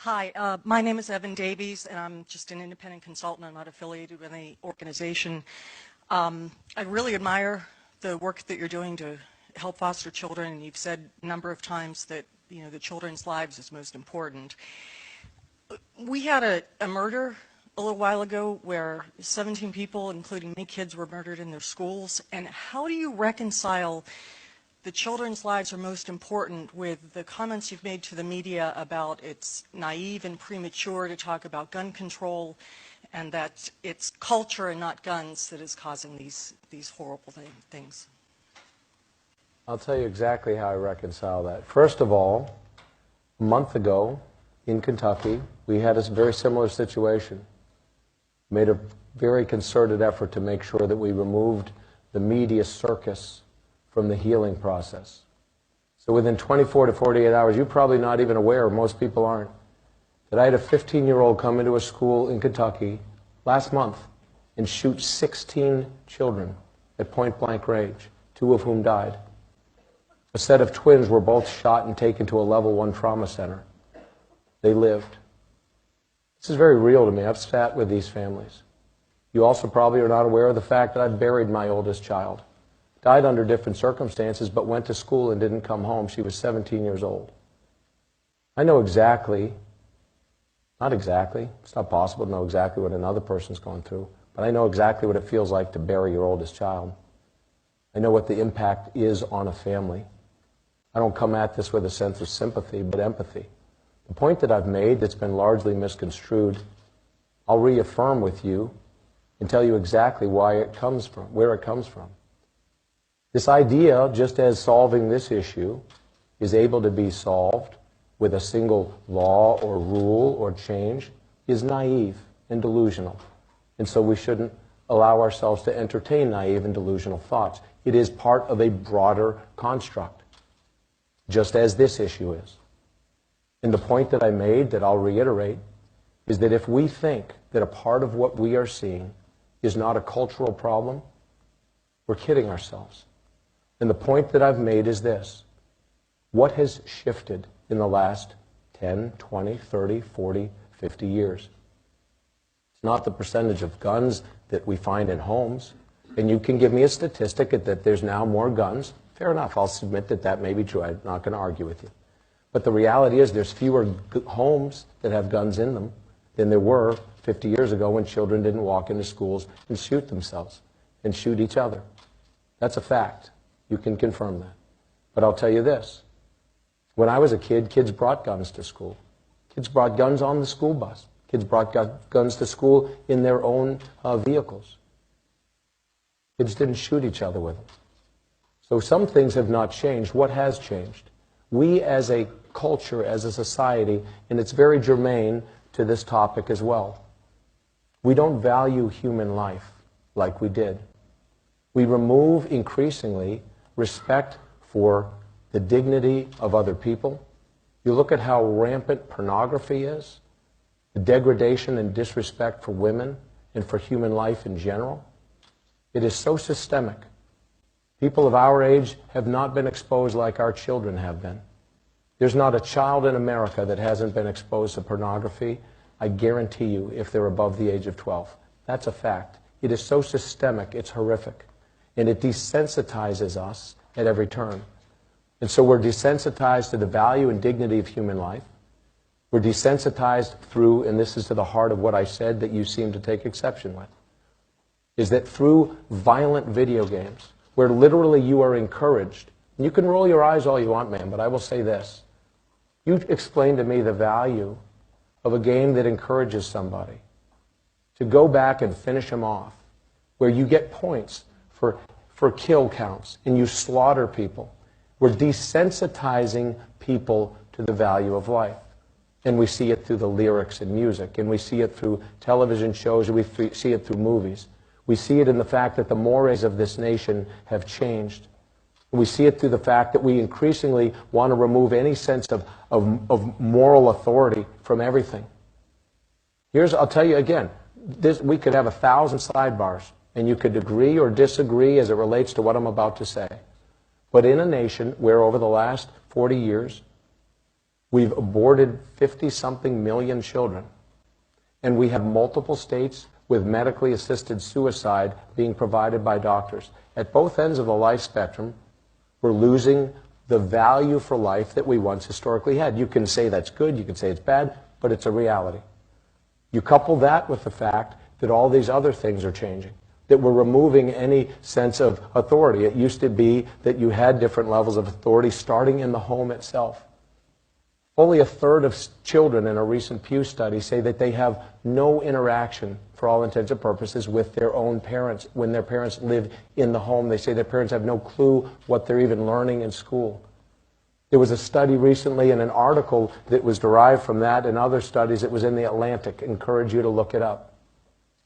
Hi, my name is Evan Davies, and I'm just an independent consultant. I'm not affiliated with any organization. I really admire the work that you're doing to help foster children, and you've said a number of times that the children's lives is most important. We had a murder a little while ago where 17 people, including many kids, were murdered in their schools. And how do you reconcile the children's lives are most important with the comments you've made to the media about it's naive and premature to talk about gun control, and that it's culture and not guns that is causing these horrible things? I'll tell you exactly how I reconcile that. First of all, a month ago in Kentucky, we had a very similar situation. Made a very concerted effort to make sure that we removed the media circus from the healing process. So within 24 to 48 hours, you're probably not even aware, most people aren't, that I had a 15-year-old come into a school in Kentucky last month and shoot 16 children at point-blank range, 2 of whom died. A set of twins were both shot and taken to a level 1 trauma center. They lived. This is very real to me. I've sat with these families. You also probably are not aware of the fact that I buried my oldest child. Died under different circumstances, but went to school and didn't come home. She was 17 years old. I know exactly, not exactly, it's not possible to know exactly what another person's going through, but I know exactly what it feels like to bury your oldest child. I know what the impact is on a family. I don't come at this with a sense of sympathy, but empathy. The point that I've made that's been largely misconstrued, I'll reaffirm with you and tell you exactly why it comes from, where it comes from. This idea, just as solving this issue is able to be solved with a single law or rule or change, is naive and delusional. And so we shouldn't allow ourselves to entertain naive and delusional thoughts. It is part of a broader construct, just as this issue is. And the point that I made, that I'll reiterate, is that if we think that a part of what we are seeing is not a cultural problem, we're kidding ourselves. And the point that I've made is this. What has shifted in the last 10, 20, 30, 40, 50 years? It's not the percentage of guns that we find in homes. And you can give me a statistic that there's now more guns. Fair enough, I'll submit that that may be true. I'm not going to argue with you. But the reality is there's fewer homes that have guns in them than there were 50 years ago when children didn't walk into schools and shoot themselves and shoot each other. That's a fact. You can confirm that. But I'll tell you this. When I was a kid, kids brought guns to school. Kids brought guns on the school bus. Kids brought guns to school in their own vehicles. Kids didn't shoot each other with them. So some things have not changed. What has changed? We as a culture, as a society, and it's very germane to this topic as well, we don't value human life like we did. We remove increasingly respect for the dignity of other people. You look at how rampant pornography is, the degradation and disrespect for women and for human life in general. It is so systemic. People of our age have not been exposed like our children have been. There's not a child in America that hasn't been exposed to pornography, I guarantee you, if they're above the age of 12. That's a fact. It is so systemic, it's horrific. And it desensitizes us at every turn. And so we're desensitized to the value and dignity of human life. We're desensitized through, and this is to the heart of what I said that you seem to take exception with, is that through violent video games, where literally you are encouraged, and you can roll your eyes all you want, man, but I will say this. You explain to me the value of a game that encourages somebody to go back and finish them off, where you get points for kill counts, and you slaughter people. We're desensitizing people to the value of life. And we see it through the lyrics and music, and we see it through television shows, and we see it through movies. We see it in the fact that the mores of this nation have changed. We see it through the fact that we increasingly want to remove any sense of moral authority from everything. I'll tell you again, we could have 1,000 sidebars, and you could agree or disagree as it relates to what I'm about to say. But in a nation where over the last 40 years, We've aborted 50-something million children. And we have multiple states with medically assisted suicide being provided by doctors. At both ends of the life spectrum, we're losing the value for life that we once historically had. You can say that's good, you can say it's bad, but it's a reality. You couple that with the fact that all these other things are changing, that we're removing any sense of authority. It used to be that you had different levels of authority starting in the home itself. Only a third of children in a recent Pew study say that they have no interaction, for all intents and purposes, with their own parents. When their parents live in the home, they say their parents have no clue what they're even learning in school. There was a study recently and an article that was derived from that and other studies. It was in the Atlantic. I encourage you to look it up,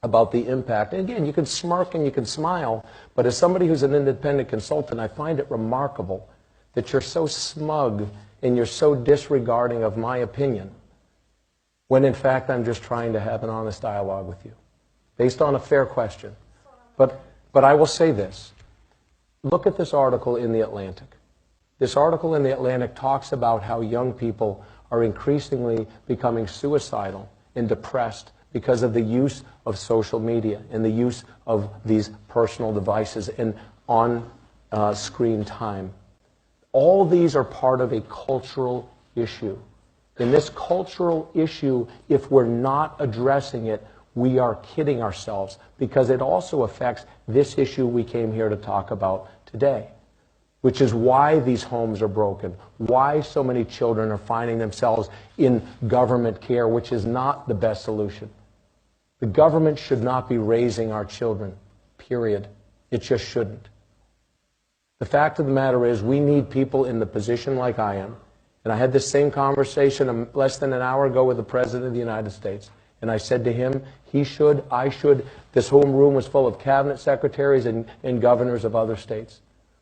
about the impact. And again, you can smirk and you can smile, but as somebody who's an independent consultant, I find it remarkable that you're so smug and you're so disregarding of my opinion, when in fact I'm just trying to have an honest dialogue with you, based on a fair question. But I will say this. Look at this article in the Atlantic. This article in the Atlantic talks about how young people are increasingly becoming suicidal and depressed because of the use of social media and the use of these personal devices and on-screen time. All these are part of a cultural issue. In this cultural issue, if we're not addressing it, we are kidding ourselves, because it also affects this issue we came here to talk about today, which is why these homes are broken, why so many children are finding themselves in government care, which is not the best solution. The government should not be raising our children, period. It just shouldn't. The fact of the matter is, we need people in the position like I am. And I had this same conversation less than an hour ago with the President of the United States. And I said to him, he should, I should. This whole room was full of cabinet secretaries and governors of other states.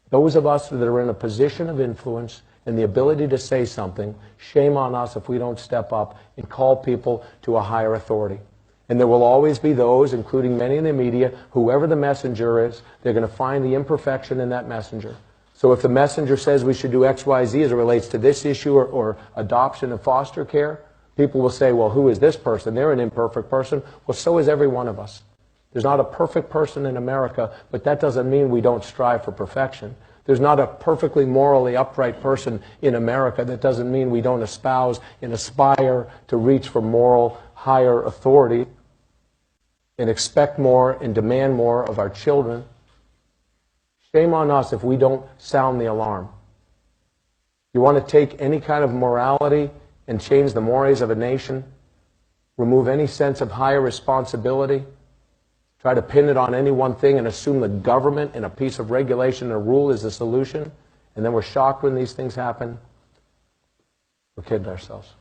Those of us that are in a position of influence and the ability to say something, shame on us if we don't step up and call people to a higher authority. And there will always be those, including many in the media, whoever the messenger is, they're going to find the imperfection in that messenger. So if the messenger says we should do X, Y, Z as it relates to this issue or adoption and foster care, people will say, well, who is this person? They're an imperfect person. Well, so is every one of us. There's not a perfect person in America, but that doesn't mean we don't strive for perfection. There's not a perfectly morally upright person in America. That doesn't mean we don't espouse and aspire to reach for moral higher authority and expect more and demand more of our children. Shame on us if we don't sound the alarm. You want to take any kind of morality and change the mores of a nation, remove any sense of higher responsibility, try to pin it on any one thing and assume the government and a piece of regulation and a rule is the solution, and then we're shocked when these things happen. We're kidding ourselves.